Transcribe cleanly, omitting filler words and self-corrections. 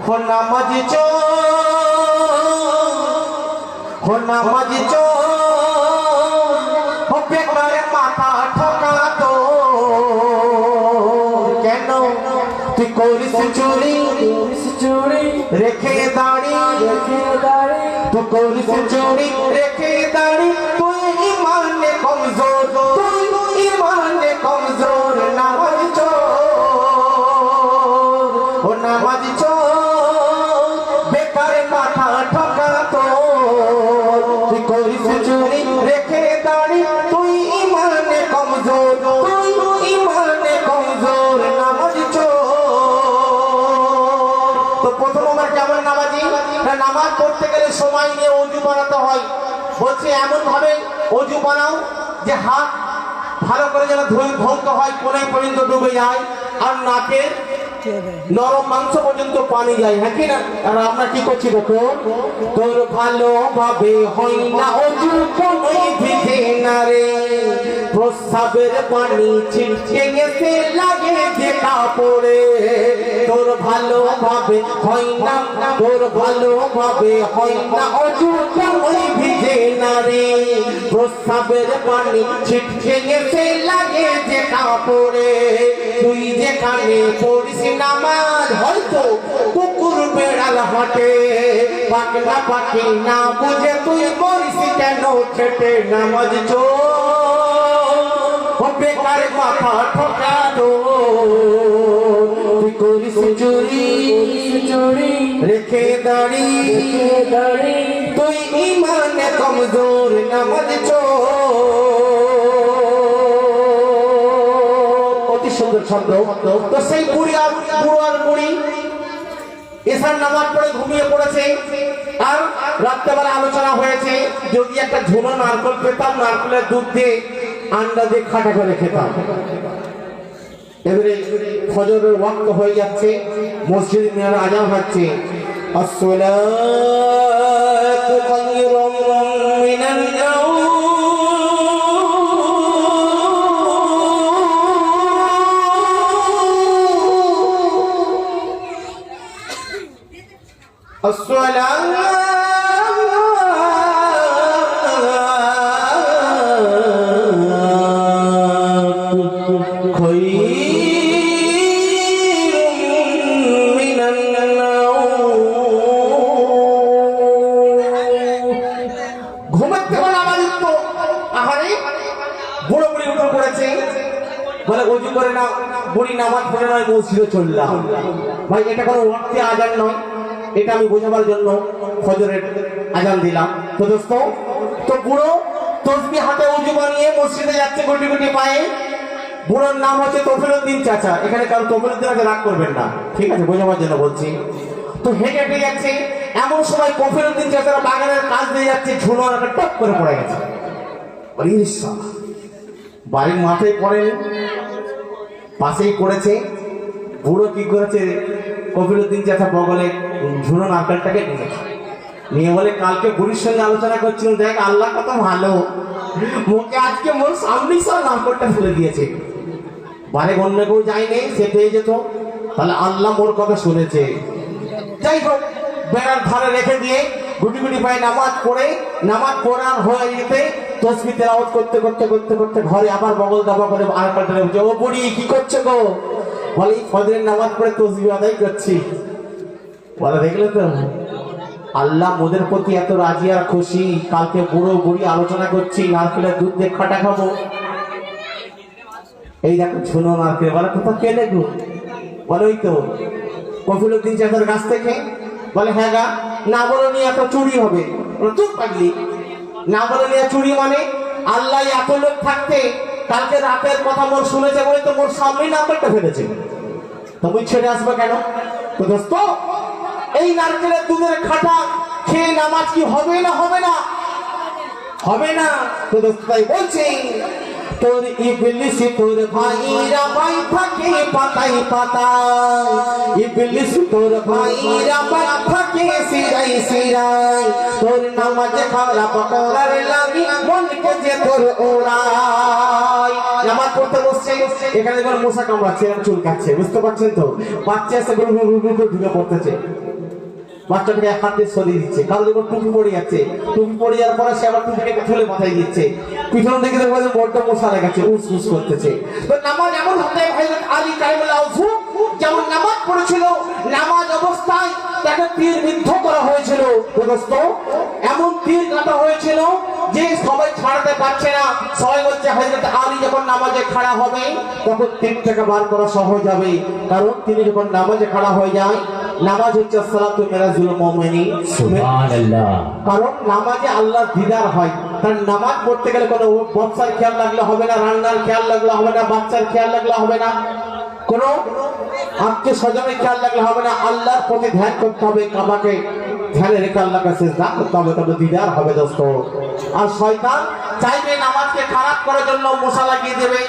हो नामाजी चोर हो नामाजी चोर हो बेकार माथा ठोका तो केनो तु करिस चोरी रेखे दाड़ी तु करिस चोरी रेखे दाड़ी तु ईमान कमजोर नामाजी चोर हो नामाजी चोर बेकार माथा ठोका तो तु करिस चोरी रेखे दाड़ी तु ईमान कमजोर नामाजी चोर। तो प्रथम আমার কেমন নামাজি না নামাজ পড়তে গেলে সময় নিয়ে ওযু বানাতে হয় বলছে এমন ভাবে ওযু বানাও যে হাত ভালো করে যেন ধৌত হয় কোণায় পর্যন্ত ডুবে যায় আর নাকের নরম মাংস পর্যন্ত পানি যায় হ্যাঁ কি না। আর আমরা কি করছি দেখো তোর ভালোভাবে হয় না ওযু কোনোই ভিজে না রে প্রস্রাবের পানি ছিটকে এসে লাগে যে কাপড়ে তোর ভালোভাবে হয় না ওযু কোনোই ভিজে না রে প্রস্রাবের পানি ছিটকে এসে লাগে যে কাপড়ে তুই যেখানে পড়িস নামাজ হয়তো কুকুর বেড়াল হাঁটে পাকনা পাখি না বুঝে তুই মরিস কেন খেটে নামাজ চোর বেকার মাথা ঠোকা তো তুই করিস চুরি রেখে দাড়ি তুই ইমানে কমজোর নামাজ চোর। সুন্দর শব্দ। তো সেই বুড়ি আর বুড়ি এসার নামাজ পড়ে ঘুমিয়ে পড়েছে আর রাত্রেবেলা আলোচনা হয়েছে যদি একটা ঝুনো নারকেল পেতাম নারকেলের দুধ দিয়ে আন্ডা দিয়ে খাটা করে খেতাম। এবারে ফজরের ওয়াক্ত হয়ে যাচ্ছে মসজিদে মিনারে আজান হচ্ছে আসসালাতু খায়রুম মিনান নাওম বুড়ি নামাজ পড়ে নয় মসজিদে চললাম ভাই এটা কোনো ওয়াক্তে আজান নয় এটা আমি বোঝাবার জন্য ফজরের আজান দিলাম। তো দোস্ত তো বুড়ো তসবিহ হাতে ওযু বানিয়ে মসজিদে যাচ্ছে গুটি গুটি পায়ে বুড়োর নাম হচ্ছে তফিলউদ্দিন চাচা এখানে কারণ তফিলউদ্দিন আগে রাগ করবেন না ঠিক আছে বোঝাবার জন্য বলছি। তো হেঁটে হেঁটে যাচ্ছে এমন সময় তফিলউদ্দিন চাচারা বাগানের কাজ দিয়ে যাচ্ছে ঝুনো একটা টপ করে পড়ে গেছে বাড়ির মাথায় পড়ে পাশেই পড়েছে বুড়ো কি করেছে কফিলউদ্দিন চাচা বগলে ঝুনো নারকেলটাকে নিয়ে বলে কালকে বুড়ির সঙ্গে আলোচনা করছিলাম দেখ আল্লাহ কত ভালো মুখে আজকে মোর সামনেই সব নারকেলটা ফেলে দিয়েছে বারে অন্য কেউ যায়নি সে পেয়ে যেত তাহলে আল্লাহ মোর কথা শুনেছে। যাই হোক বেড়ার ধারে রেখে দিয়ে গুটি গুটি পায়ে নামাজ পড়ার হয়ে যেতে তসবিহ তেলাওয়াত করতে ঘরে আবার বগল দাবা করে আর পাল্টালে বুঝে ও বুড়ি কি করছো গো বলে ফজরের নামাজ পড়ে তসবিহ আদায় করছি বলে দেখলে তো আল্লাহ মোদের প্রতি এত রাজি আর খুশি কালকে বুড়ো বুড়ি আলোচনা করছি নারকেলের দুধ দিয়ে খাটা খাবো এই দেখো ঝুনো নারকেল বলে কোথা কেলে গো বলে ওই তো কফিলউদ্দিন চাচার কাছ থেকে বলে হ্যাঁ গা না বলে নিয়ে একটা চুরি হবে চুপ পাগলি না বলে নিয়ে চুরি মানে আল্লাহ এত লোক থাকতে কালকে রাতের কথা মোর শুনেছে বলে তো মোর সামনেই নারকেলটা ফেলেছে তুমি ছেড়ে আসবে কেন। তো দোস্ত এই নারকেলের দুধের খাটা খেয়ে নামাজ কি হবে না তো দোস্ত তাই বলছি তোর ইবলিস তোর ভাইরা ভাই থাকে পাতাই ইবলিস তোর ভাইরা ভাই থাকে সিরাই তোর নামাজ খারাপ করার লাগি মনকে যে তোর ওড়াই নামাজ পড়তে বসছে এখানে এবার মশা কামড়াচ্ছে চুল কাটছে বুঝতে পারছেন তো বাচ্চা এসে ঢুকে পড়তেছে বাচ্চাটাকে এক হাত দিয়ে সরিয়ে দিচ্ছে, কারণ দেখো টুপি পড়ে যাচ্ছে, টুপি পড়ে যাওয়ার পরে সে আবার টুপিটাকে তুলে মাথায় দিচ্ছে, পিছন দিকে দেখবো যে বড্ড মশা লেগেছে, উস উস করতেছে। তো নামাজ এমন হতে হযরত আলী কারিমুল্লাহ ওয়াজহু যেমন নামাজ পড়েছিল, নামাজ অবস্থায় তাকে তীর বিদ্ধ করা হয়েছিল দোস্ত, এমন তীর কাটা হয়েছিল যে সবাই ছাড়াতে পারছে না। সবাই বলছে হযরত আলী যখন নামাজে খাড়া হবে তখন তীরটাকে বার করা সহজ হবে, কারণ তিনি যখন নামাজে খাড়া হয়ে যায়, নামাজ হচ্ছে সালাতু মিরাজুল মুমিনিন, সুবহানাল্লাহ, কারণ নামাজে আল্লাহর দিদার হয়। কারণ নামাজ পড়তে গেলে কোনো ব্যবসার খেয়াল রাখলে হবে না, রান্নার খেয়াল রাখলে হবে না, বাচ্চার খেয়াল রাখলে হবে না, কোনো আত্মীয় স্বজনের খেয়াল রাখলে হবে না, আল্লাহর প্রতি ধ্যান করতে হবে, কাবাকে ধ্যানে রেখে আল্লাহকে সিজদা করতে হবে, তবে দিদার হবে দোস্ত। আর শয়তান চাইবে নামাজকে খারাপ করার জন্য মশা লাগিয়ে দেবে,